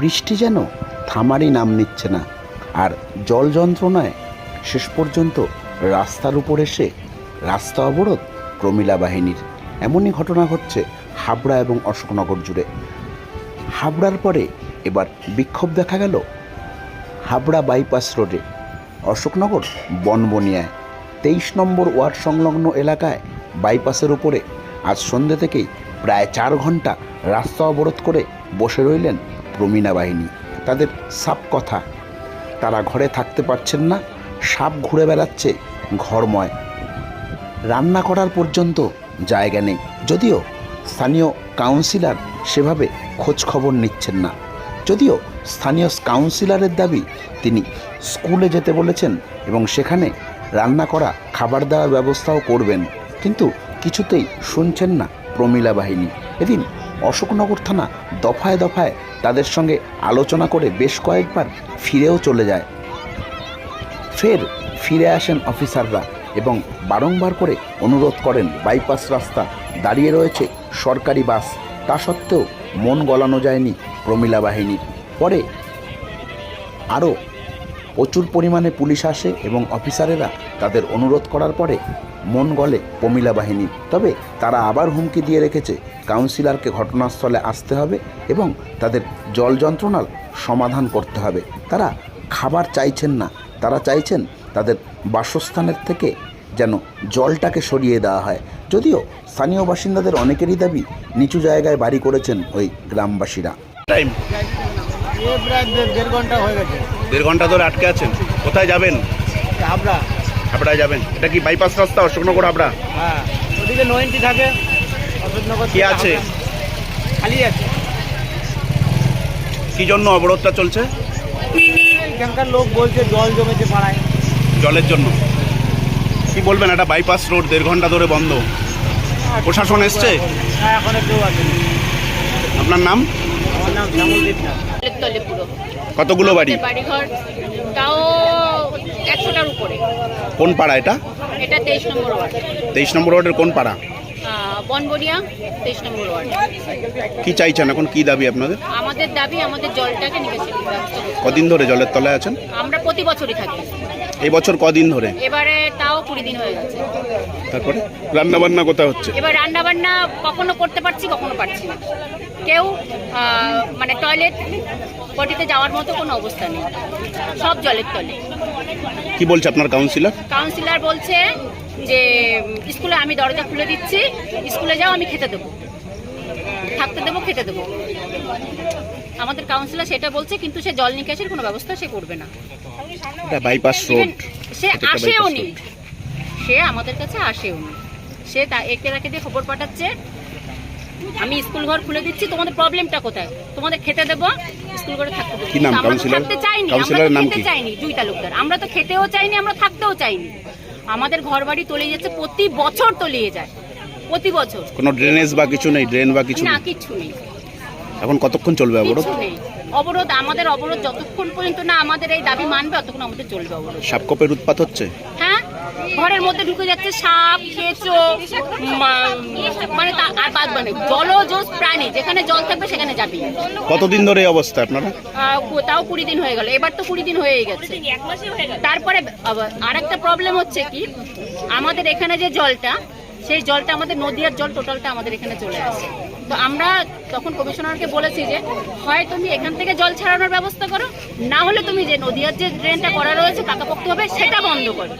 বৃষ্টি যেন থামারই নাম নিচ্ছে না। আর জল যন্ত্রণায় শেষ পর্যন্ত রাস্তার উপর এসে রাস্তা অবরোধ প্রমীলা বাহিনীর। এমনই ঘটনা ঘটছে হাবড়া এবং অশোকনগর জুড়ে। হাবড়ার পরে এবার বিক্ষোভ দেখা গেল হাবড়া বাইপাস রোডে, অশোকনগর বনবনিয়ায় 23 নম্বর ওয়ার্ড সংলগ্ন এলাকায় বাইপাসের উপরে আজ সন্ধ্যে থেকেই প্রায় 4 ঘন্টা রাস্তা অবরোধ করে বসে রইলেন প্রমীলা বাহিনী। তাদের সাপ কথা, তারা ঘরে থাকতে পারছেন না, সাপ ঘুরে বেড়াচ্ছে ঘরময়, রান্না করার পর্যন্ত জায়গা নেই। যদিও স্থানীয় কাউন্সিলর সেভাবে খোঁজ খবর নিচ্ছেন না, যদিও স্থানীয় কাউন্সিলরের দাবি তিনি স্কুলে যেতে বলেছেন এবং সেখানে রান্না করা খাবার দেওয়ার ব্যবস্থাও করবেন, কিন্তু কিছুতেই শুনছেন না প্রমীলা বাহিনী। এদিন অশোকনগর থানা দফায় দফায় তাদের সঙ্গে আলোচনা করে বেশ কয়েকবার ফিরেও চলে যায়। ফের ফিরে আসেন অফিসাররা এবং বারংবার করে অনুরোধ করেন। বাইপাস রাস্তা দাঁড়িয়ে রয়েছে সরকারি বাস, তা সত্ত্বেও মন গলানো যায়নি প্রমীলা বাহিনীর। পরে আরও প্রচুর পরিমাণে পুলিশ আসে এবং অফিসারেরা তাদের অনুরোধ করার পরে মন গলে প্রমীলা বাহিনী। তবে তারা আবার হুমকি দিয়ে রেখেছে কাউন্সিলরকে ঘটনাস্থলে আসতে হবে এবং তাদের জল যন্ত্রণার সমাধান করতে হবে। তারা খাবার চাইছেন না, তারা চাইছেন তাদের বাসস্থানের থেকে যেন জলটাকে সরিয়ে দেওয়া হয়। যদিও স্থানীয় বাসিন্দাদের অনেকেরই দাবি নিচু জায়গায় বাড়ি করেছেন ওই গ্রামবাসীরা। টাইম প্রায় দেড় ঘন্টা হয়ে গেছে। 1.5 ঘন্টা ধরে আটকে আছেন। কোথায় যাবেন? হাবড়া। হাবড়ায় যাবেন। এটা কি বাইপাস রাস্তা অশোকনগর হাবড়া? হ্যাঁ, ওদিকে 90 থাকে, অশোকনগর কি আছে? খালি আছে। কি জন্য অবরোধটা চলছে? এখানকার লোক বলছে জল জমেছে পাড়ায়। জলের জন্য। কি বলবেন, একটা বাইপাস রোড 1.5 ঘন্টা ধরে বন্ধ, প্রশাসন এসছে? হ্যাঁ, এখন কেউ আসেনি। আপনার নাম? আমার নাম শ্যামলদীপ না। তলে পুরো কতগুলো বাড়ি? বাড়িঘর তাও 100টার উপরে। কোন পাড়া এটা? এটা 23 নম্বর ওয়ার্ড। 23 নম্বর ওয়ার্ডের কোন পাড়া? বনবনিয়া 23 নম্বর ওয়ার্ড। কি চাইছেন এখন, কি দাবি আপনাদের? আমাদের দাবি আমাদের জলটাকে নিকাশি ব্যবস্থা করতে হবে। কদিন ধরে জলের তলায় আছেন? আমরা প্রতি বছরই থাকি, এই বছর কদিন ধরে? এবারে তাও 20 দিন হয়ে গেছে। তারপরে রান্না বান্না কোথায় হচ্ছে? এবার রান্না বান্না কখনো করতে পারছি, কখনো পারছি না। কেউ মানে টয়লেট পটিতে যাওয়ার মতো কোনো অবস্থা নেই, সব জলের তলে। কি বলছে আপনার কাউন্সিলর? কাউন্সিলর বলছে যে স্কুলে আমি দরজা খুলে দিচ্ছি, স্কুলে যাও, আমি খেতে দেবো, থাকতে দেবো, খেতে দেবো। আমাদের কাউন্সিলর সেটা বলছে, কিন্তু সে জল নিকাশের কোনো ব্যবস্থা সে করবে না। এটা বাইপাস রোড, সে আসেও নি, সে আমাদের কাছে আসেও নি। সে একে তাকে দিয়ে খবর পাঠাচ্ছে, আমি স্কুল ঘর খুলে দিচ্ছি, তোমাদের প্রবলেমটা কোথায়? তোমাদের খেতে দেবো, স্কুল ঘরে থাকতে দেবো। কি নাম কাউন্সিলর? থাকতে চাইনি, কাউন্সিলরের নাম কি? চাইনি জুই তালুকদার। আমরা তো খেতেও চাইনি, আমরা থাকতেও চাইনি। আমাদের ঘর বাড়ি তলিয়ে যাচ্ছে, প্রতি বছর তলিয়ে যায়, প্রতি বছর। কোনো ড্রেনেজ বা কিছু নেই? ড্রেন বা কিছু না, নেই? কিচ্ছু নেই। এখন কতক্ষণ চলবে অবরোধ? কিছু নেই। অবরোধ, আমাদের অবরোধ যতক্ষণ পর্যন্ত না আমাদের এই দাবি মানবে ততক্ষণ আমাদের চলবে অবরোধ। সাপকপের উৎপাত হচ্ছে? হ্যাঁ, ঘরের মধ্যে ঢুকে যাচ্ছে সাপ, কেঁচো, মানে আর বাদ মানে জলজ প্রাণী, যেখানে জল থাকবে সেখানে যাবি। কতদিন ধরে এই অবস্থা আপনারা? তাও 20 দিন হয়ে গেল, এবার তো 20 দিন হয়ে গেছে। তারপরে আরেকটা প্রবলেম হচ্ছে কি, আমাদের এখানে যে জলটা, সেই জলটা আমাদের নদীয়ার জল টোটালটা আমাদের এখানে চলে আসে। তো আমরা তখন কমিশনারকে বলেছি যে হয় তুমি এখান থেকে জল ছাড়ানোর ব্যবস্থা করো, না হলে তুমি যে নদীয়ার যে ড্রেনটা করা রয়েছে পাকাপোক্ত হবে সেটা বন্ধ করো।